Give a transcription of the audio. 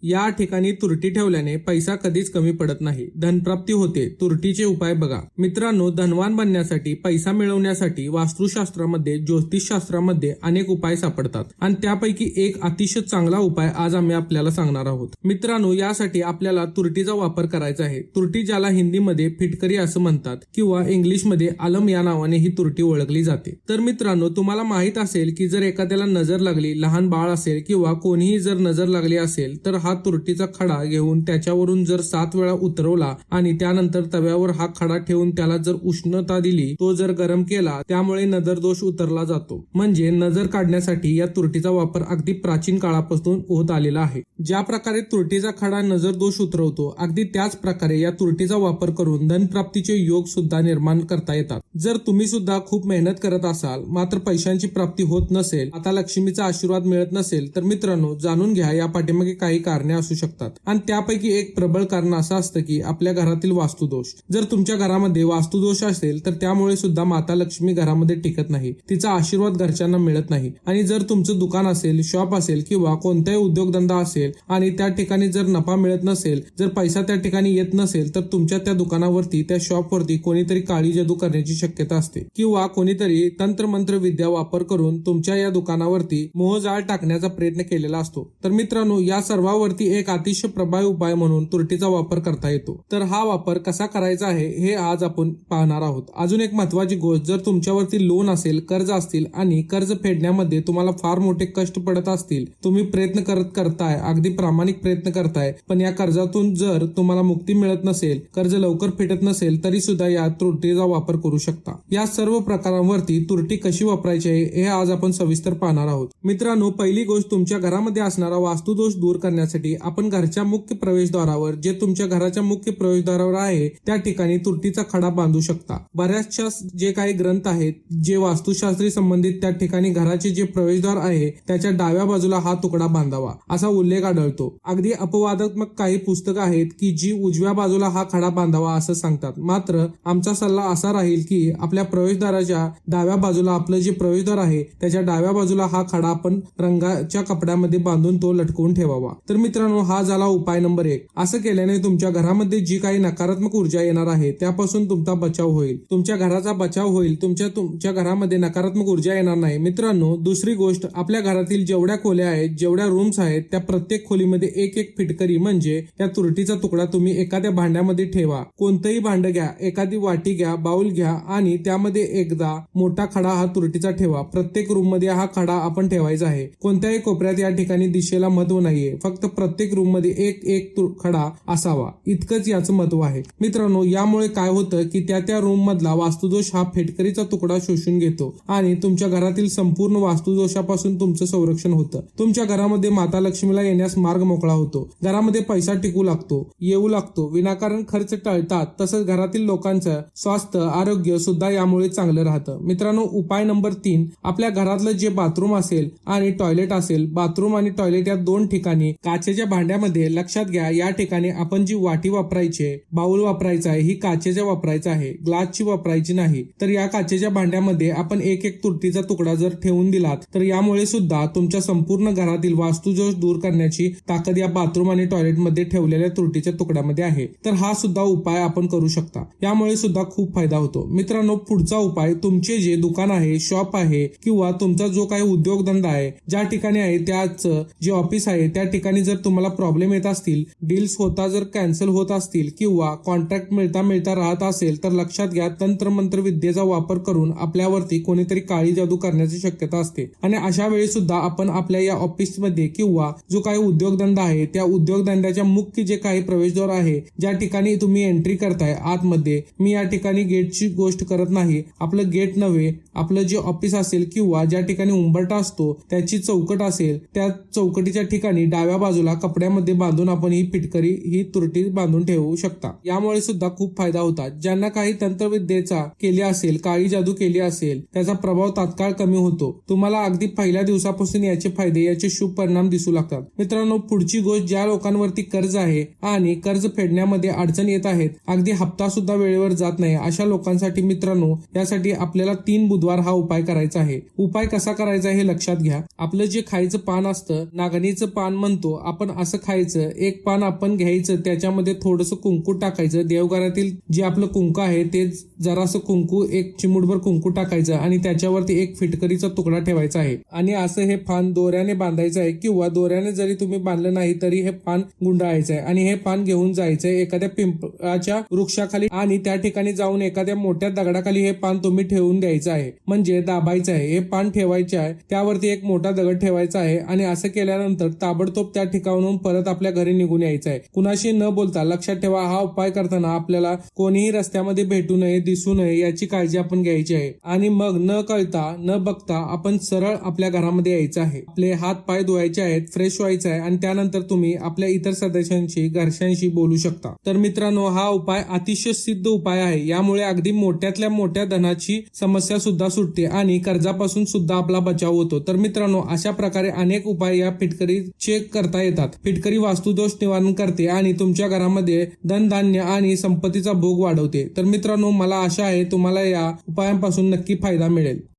या ठिकाणी तुरटी ठेवल्याने पैसा कधीच कमी पडत नाही, धनप्राप्ती होते. तुरटीचे उपाय बघा. मित्रांनो, धनवान बनण्यासाठी, पैसा मिळवण्यासाठी वास्तुशास्त्रामध्ये, ज्योतिषशास्त्रामध्ये अनेक उपाय सापडतात आणि त्यापैकी एक अतिशय चांगला उपाय आज आम्ही आपल्याला सांगणार आहोत. मित्रांनो, यासाठी आपल्याला तुरटीचा वापर करायचा आहे. तुरटी ज्याला हिंदीमध्ये फिटकरी असं म्हणतात किंवा इंग्लिशमध्ये आलम या नावाने ही तुरटी ओळखली जाते. तर मित्रांनो, तुम्हाला माहित असेल की जर एखाद्याला नजर लागली, लहान बाळ असेल किंवा कोणीही जर नजर लागली असेल तर हा तुरटीचा खडा घेऊन त्याच्यावरून जर 7 वेळा उतरवला आणि त्यानंतर तव्यावर हा खडा ठेवून त्याला जर उष्णता दिली, तो जर गरम केला, त्यामुळे नजर दोष उतरला जातो. म्हणजे नजर काढण्यासाठी या तुरटीचा वापर अगदी प्राचीन काळापासून होत आलेला आहे. ज्या प्रकारे तुरटीचा खडा नजर दोष उतरवतो, अगदी त्याच प्रकारे या तुरटीचा वापर करून धनप्राप्तीचे योग सुद्धा निर्माण करता येतात. जर तुम्ही सुद्धा खूप मेहनत करत असाल मात्र पैशांची प्राप्ती होत नसेल, आता लक्ष्मीचा आशीर्वाद मिळत नसेल, तर मित्रांनो जाणून घ्या या पाठीमागे काही कारणे असू शकतात. आणि त्यापैकी एक प्रबळ कारण असं असतं की आपल्या घरातील वास्तुदोष. जर तुमच्या घरामध्ये वास्तुदोष असेल तर त्यामुळे सुद्धा माता लक्ष्मी घरामध्ये टिकत नाही, तिचा आशीर्वाद घरच्यांना मिळत नाही. आणि जर तुमचं दुकान असेल, शॉप असेल किंवा कोणताही उद्योगधंदा असेल आणि त्या ठिकाणी जर नफा मिळत नसेल, जर पैसा त्या ठिकाणी येत नसेल, तर तुमच्या त्या दुकानावरती, त्या शॉपवरती कोणीतरी काळी जादू करण्याची शक्यता असते किंवा कोणीतरी तंत्रमंत्र विद्या वापर करून तुमच्या या दुकानावरती मोहजाळ टाकण्याचा प्रयत्न केलेला असतो. तर मित्रांनो, या सर्वांवरती एक अतिशय प्रभावी उपाय म्हणून तुरटीचा वापर करता येतो. तर हा वापर कसा करायचा आहे हे आज आपण पाहणार आहोत. अजून एक महत्वाची गोष्ट, जर तुमच्यावरती लोन असेल, कर्ज असतील आणि कर्ज फेडण्यामध्ये तुम्हाला फार मोठे कष्ट पडत असतील, तुम्ही प्रयत्न करताय, अगदी प्रामाणिक प्रयत्न करताय, पण या कर्जातून जर तुम्हाला मुक्ती मिळत नसेल, कर्ज लवकर फेडत नसेल, तरी सुद्धा या तुरटीचा वापर करू शकता. या सर्व प्रकारांवरती तुरटी कशी वापरायची आहे हे आज आपण सविस्तर पाहणार आहोत. मित्रांनो, पहिली गोष्ट, तुमच्या घरामध्ये असणारा वास्तुदोष दूर करण्यासाठी आपण घरच्या मुख्य प्रवेशद्वारावर, जे तुमच्या घराच्या मुख्य प्रवेशद्वारावर आहे, त्या ठिकाणी तुरटीचा खडा बांधू शकता. बऱ्याचशा जे काही ग्रंथ आहेत, जे वास्तुशास्त्री संबंधित, त्या ठिकाणी घराचे जे प्रवेशद्वार आहे त्याच्या डाव्या बाजूला हा तुकडा बांधावा असा उल्लेख आढळतो. अगदी अपवादात्मक काही पुस्तकं आहेत की जी उजव्या बाजूला हा खडा बांधावा असं सांगतात. मात्र आमचा सल्ला असा राहील की आपल्या प्रवेशद्वाराच्या डाव्या बाजूला, आपलं जे प्रवेशद्वार आहे त्याच्या डाव्या बाजूला हा खडा आपण रंगाच्या कपड्यामध्ये बांधून तो लटकवून ठेवावा. तर मित्रांनो, हा झाला उपाय नंबर 1. असं केल्याने तुमच्या घरामध्ये जी काही नकारात्मक ऊर्जा येणार आहे त्यापासून तुमचा बचाव होईल, तुमच्या घराचा बचाव होईल, तुमच्या घरामध्ये नकारात्मक ऊर्जा येणार नाही. मित्रांनो, दुसरी गोष्ट, आपल्या घरातील जेवढ्या खोल्या आहेत, जेवढ्या रूम्स आहेत, त्या प्रत्येक खोलीमध्ये एक एक फिटकरी म्हणजे या तुरटीचा तुकडा तुम्ही एखाद्या भांड्यामध्ये ठेवा. कोणतंही भांड घ्या, एखादी वाटी घ्या, बाउल घ्या आणि त्यामध्ये एकदा मोठा खडा हा तुरटीचा ठेवा. प्रत्येक रूम मध्ये हा खडा आपण ठेवायचा आहे. कोणत्याही कोपऱ्यात या ठिकाणी दिशेला महत्व नाहीये, फक्त प्रत्येक रूम मध्ये एक एक खडा असावा, इतकंच याचं महत्व आहे. मित्रांनो, यामुळे काय होतं की त्या रूम मधला वास्तुदोष हा फिटकरीचा तुकडा शोषून घेतो आणि तुमच्या घरातील संपूर्ण वास्तुदोषापासून तुमचं संरक्षण होतं. तुमच्या घरामध्ये माता लक्ष्मीला येण्यास मार्ग मोकळा होतो. घरामध्ये पैसा टिकू लागतो, येऊ लागतो, विनाकारण खर्च टळतात. तसंच घरातील लोकांचं स्वास्थ्य, आरोग्य सुद्धा यामुळे चांगलं राहतं. मित्रांनो, उपाय नंबर 3, आपल्या घरातलं जे बाथरूम असेल आणि टॉयलेट असेल, बाथरूम आणि टॉयलेट या 2 ठिकाणी काचेच्या भांड्यामध्ये, लक्षात घ्या या ठिकाणी आपण जी वाटी वापरायची, बाउल वापरायचा आहे, ही काचेच्या वापरायचा आहे, ग्लासची वापरायची नाही. तर या काचेच्या भांड्यामध्ये आपण एक एक तुरटीचा तुकडा जर ठेवून दिलात तर यामुळे सुद्धा तुमच्या संपूर्ण घरातील वास्तुदोष दूर करण्याची ताकद या बाथरूम आणि टॉयलेटमध्ये ठेवलेल्या तुरटीच्या तुकड्यामध्ये आहे. तर हा सुद्धा उपाय आपण करू शकता, यामुळे सुद्धा खूप फायदा होतो. मित्रांनो, पुढचा उपाय, तुमचे जे दुकान आहे, शॉप आहे किंवा तुमचा जो काही उद्योगधंदा आहे, ज्या ठिकाणी आहे त्याच जे ऑफिस आहे त्या ठिकाणी जर तुम्हाला प्रॉब्लेम येत असतील, डील्स होता जर कॅन्सल होत असतील किंवा कॉन्ट्रॅक्ट मिळता राहत असेल, तर लक्षात घ्या तंत्रमंत्र विद्येचा वापर करून आपल्यावरती कोणीतरी काळी जादू करण्याची शक्यता असते. आणि अशा वेळी सुद्धा आपण आपल्या या ऑफिसमध्ये किंवा जो काही उद्योगधंदा आहे त्या उद्योगधंद्याच्या मुख्य जे काही प्रवेशद्वार आहे, ज्या ठिकाणी तुम्ही एंट्री करताय आतमध्ये, मी या ठिकाणी गेटची गोष्ट करत नाही, आपलं गेट नव्हे, आपलं जे ऑफिस असेल किंवा ज्या ठिकाणी उंबरठा असतो त्याची चौकट असेल, त्या चौकटीच्या ठिकाणी डाव्या बाजूला कपड्यामध्ये बांधून आपण ही फिटकरी, ही तुरटी बांधून ठेवू शकता. यामुळे सुद्धा खूप फायदा होतात. ज्यांना काही तंत्रविद्येचा केली असेल, काळी जादू केली असेल, त्याचा प्रभाव तात्काळ कमी होतो. तुम्हाला अगदी पहिल्या दिवसापासून याचे फायदे, याचे शुभ परिणाम दिसू लागतात. मित्रांनो, पुढची गोष्ट, ज्या लोकांवरती कर्ज आहे आणि कर्ज फेडण्यामध्ये अडचण येत आहेत, अगदी हप्ता सुद्धा वेळेवर जात नाही, अशा लोकांसाठी मित्रांनो, यासाठी आपल्याला 3 बुधवार हा उपाय करायचा आहे. उपाय कसा करायचा हे लक्षात घ्या. आपलं जे खायचं पान असतं, नागणीचं पान म्हणतो आपण असं खायचं. एक पान आपण घ्यायचं, त्याच्यामध्ये थोडंसं कुंकू टाकायचं. देवघरातील जे आपलं कुंकू आहे ते जरासं कुंकू, एक चिमूटभर कुंकू टाकायचं आणि त्याच्यावरती एक फिटकरीचा तुकडा ठेवायचा आहे आणि असं हे पान दोऱ्याने बांधायचं आहे, किंवा दोऱ्याने जरी तुम्ही बांधलं नाही तरी हे पान गुंडाळायचं आहे आणि हे पान घेऊन जायचंय एखाद्या पिंपळाच्या वृक्षाखाली आणि त्या ठिकाणी जाऊन एखाद्या मोठ्या दगडाखाली हे पान तुम्ही ठेवून द्यायचं आहे, म्हणजे दाबायचं आहे. हे पान ठेवायचे आहे, त्यावरती एक मोठा दगड ठेवायचा आहे आणि असं केल्यानंतर ताबडतोब त्या ठिकाणाहून परत आपल्या घरी निघून यायचं आहे. कुणाशी न बोलता. लक्षात ठेवा, हा उपाय करताना आपल्याला कोणीही रस्त्यामध्ये भेटू नये, दिसू नये याची काळजी आपण घ्यायची आहे. आणि मग न कळता न बघता आपण सरळ आपल्या घरामध्ये यायचं आहे. आपले हात पाय धुवायचे आहेत, फ्रेश व्हायचं आहे आणि त्यानंतर तुम्ही आपल्या इतर सदस्यांशी, घरच्यांशी बोलू शकता. तर मित्रांनो, हा उपाय अतिशय सिद्ध उपाय आहे. यामुळे अगदी मोठ्यातल्या मोठ्या धनाची समस्या सुद्धा सुटते आणि कर्जापासून सुद्धा आपला बचाव होतो. तर मित्रांनो, अशा प्रकारे अनेक उपाय या फिटकरीचे करता येतात. फिटकरी वास्तुदोष निवारण करते आणि तुमच्या घरामध्ये धनधान्य आणि संपत्तीचा भोग वाढवते. तर मित्रांनो, मला आशा आहे तुम्हाला या उपायांपासून नक्की फायदा मिळेल.